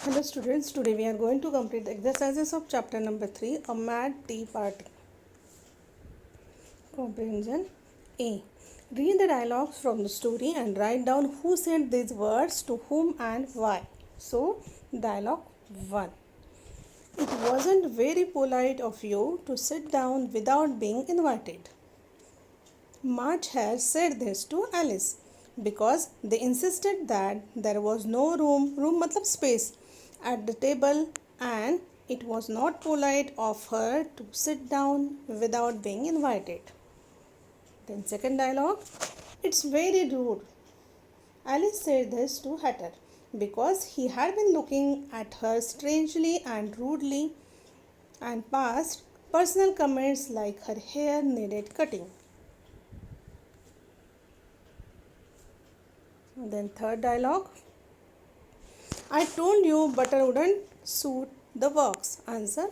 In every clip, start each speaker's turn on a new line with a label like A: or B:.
A: Hello students, today we are going to complete the exercises of chapter number 3, a mad tea party. Comprehension A. Read the dialogues from the story and write down who said these words to whom and why. So, dialogue 1. It wasn't very polite of you to sit down without being invited. March had said this to Alice because they insisted that there was no room matlab space, at the table, and it was not polite of her to sit down without being invited. Then second dialogue, it's very rude. Alice said this to Hatter because he had been looking at her strangely and rudely and passed personal comments like her hair needed cutting. Then third dialogue. I told you butter wouldn't suit the works. Answer.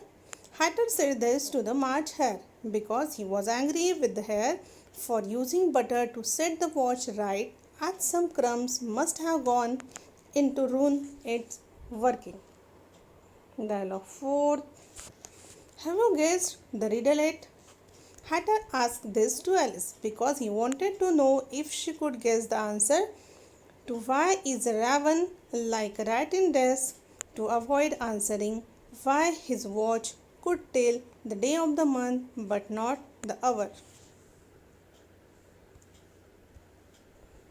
A: Hatter said this to the March hare because he was angry with the hare for using butter to set the watch right, as some crumbs must have gone in to ruin its working. Dialogue 4. Have you guessed the riddle yet? Hatter asked this to Alice because he wanted to know if she could guess the answer to why is a raven like a rat in dress, to avoid answering why his watch could tell the day of the month but not the hour.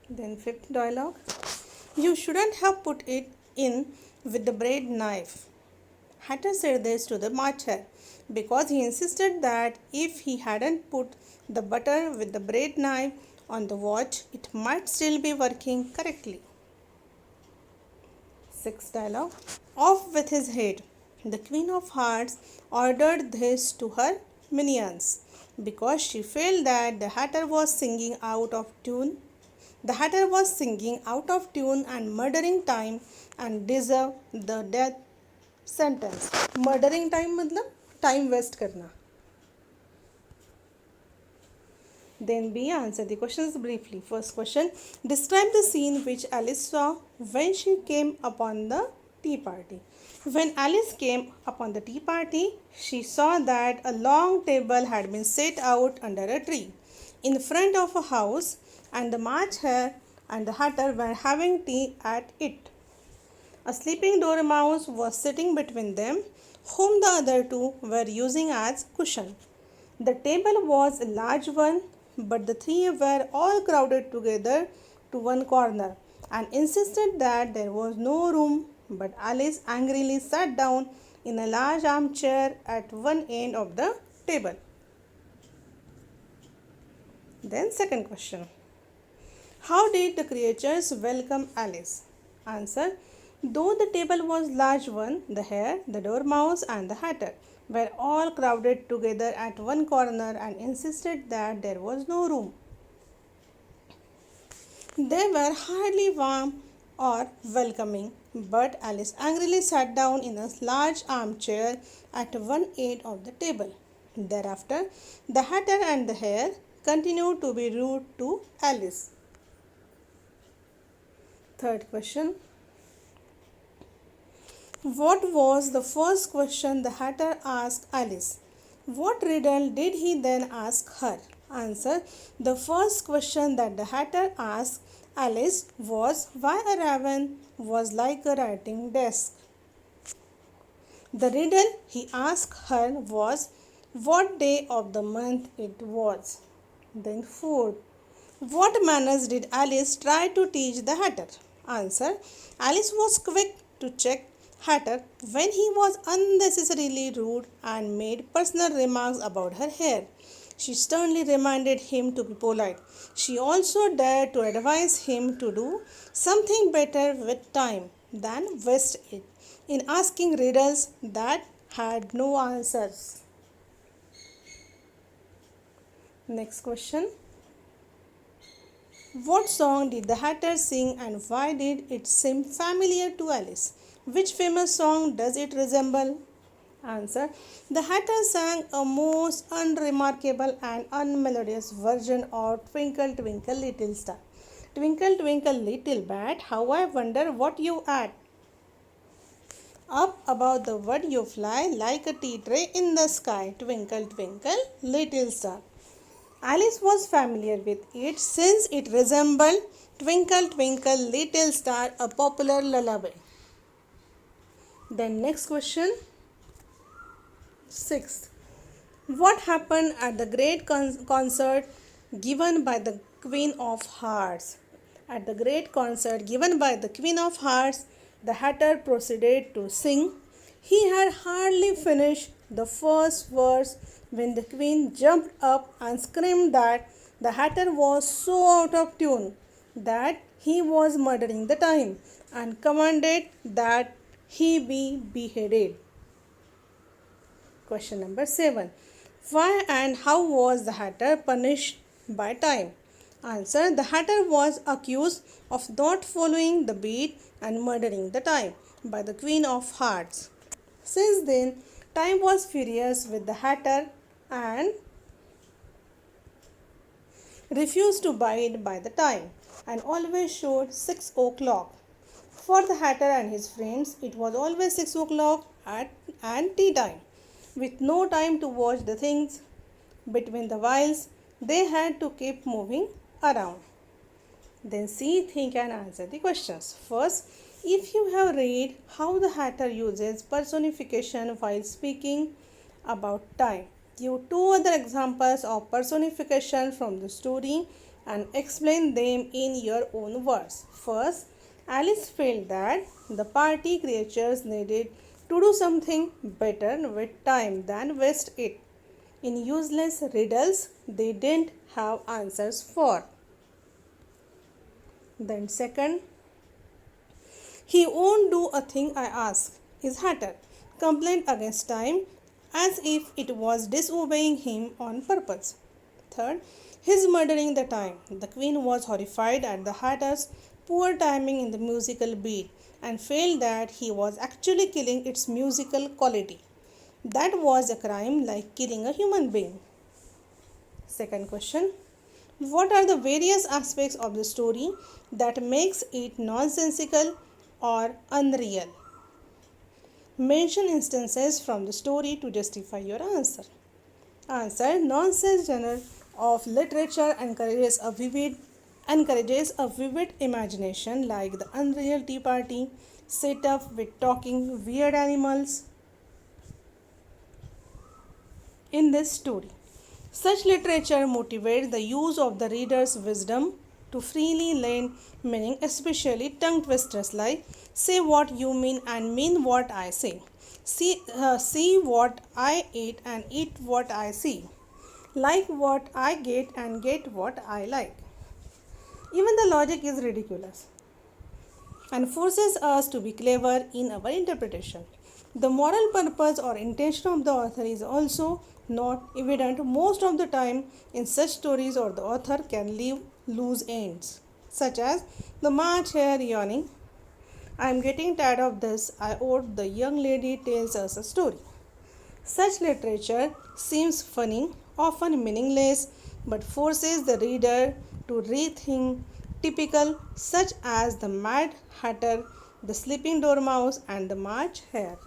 A: Then fifth dialogue. You shouldn't have put it in with the bread knife. Hatter said this to the March hare because he insisted that if he hadn't put the butter with the bread knife on the watch, it might still be working correctly. Sixth dialogue. Off with his head. The Queen of Hearts ordered this to her minions because she felt that the Hatter was singing out of tune. The Hatter was singing out of tune and murdering time and deserved the death sentence. Murdering time मतलब time waste करना. Then B. Answer the questions briefly. First question. Describe the scene which Alice saw when she came upon the tea party. When Alice came upon the tea party, she saw that a long table had been set out under a tree in front of a house, and the March hare and the Hatter were having tea at it. A sleeping dormouse was sitting between them, whom the other two were using as cushion. The table was a large one, but the three were all crowded together to one corner and insisted that there was no room, but Alice angrily sat down in a large armchair at one end of the table. Then second question. How did the creatures welcome Alice? Answer. Though the table was large one, the hare, the dormouse and the Hatter were all crowded together at one corner and insisted that there was no room. They were hardly warm or welcoming, but Alice angrily sat down in a large armchair at one end of the table. Thereafter, the Hatter and the hare continued to be rude to Alice. Third question. What was the first question the Hatter asked Alice? What riddle did he then ask her? Answer. The first question that the Hatter asked Alice was why a raven was like a writing desk. The riddle he asked her was what day of the month it was. Then fourth. What manners did Alice try to teach the Hatter? Answer. Alice was quick to check Hatter when he was unnecessarily rude and made personal remarks about her hair. She sternly reminded him to be polite. She also dared to advise him to do something better with time than waste it in asking riddles that had no answers. Next question. What song did the Hatter sing and why did it seem familiar to Alice? Which famous song does it resemble? Answer. The Hatter sang a most unremarkable and unmelodious version of Twinkle Twinkle Little Star. Twinkle twinkle little bat, how I wonder what you at. Up above the wood you fly like a tea tray in the sky. Twinkle, twinkle, little star. Alice was familiar with it since it resembled Twinkle, Twinkle, Little Star, a popular lullaby. Then next question, 6th. What happened at the great concert given by the Queen of Hearts? At the great concert given by the Queen of Hearts, the Hatter proceeded to sing. He had hardly finished the first verse when the Queen jumped up and screamed that the Hatter was so out of tune that he was murdering the time and commanded that he be beheaded. Question number 7. Why and how was the Hatter punished by time? Answer. The Hatter was accused of not following the beat and murdering the time by the Queen of Hearts. Since then, time was furious with the Hatter and refused to abide by the time and always showed 6 o'clock. For the Hatter and his friends, it was always 6 o'clock and tea time, with no time to watch the things between the whiles they had to keep moving around. Then see, think and answer the questions. First, if you have read how the Hatter uses personification while speaking about time, give 2 other examples of personification from the story and explain them in your own words. First, Alice felt that the party creatures needed to do something better with time than waste it in useless riddles they didn't have answers for. Then second, he won't do a thing I ask, is Hatter complained against time as if it was disobeying him on purpose. Third, his murdering the time. The Queen was horrified at the Hatter's poor timing in the musical beat and felt that he was actually killing its musical quality. That was a crime like killing a human being. Second question, what are the various aspects of the story that makes it nonsensical or unreal? Mention instances from the story to justify your answer. Answer. Nonsense genre of literature encourages a vivid imagination like the unreal tea party set up with talking weird animals in this story. Such literature motivates the use of the reader's wisdom to freely lend meaning, especially tongue twisters like say what you mean and mean what I say. See what I eat and eat what I see. Like what I get and get what I like. Even the logic is ridiculous and forces us to be clever in our interpretation. The moral purpose or intention of the author is also not evident most of the time in such stories, or the author can leave loose ends, such as the March hare yawning. I am getting tired of this, I owed the young lady tells us a story. Such literature seems funny, often meaningless, but forces the reader to rethink typical such as the Mad Hatter, the Sleeping Dormouse and the March Hare.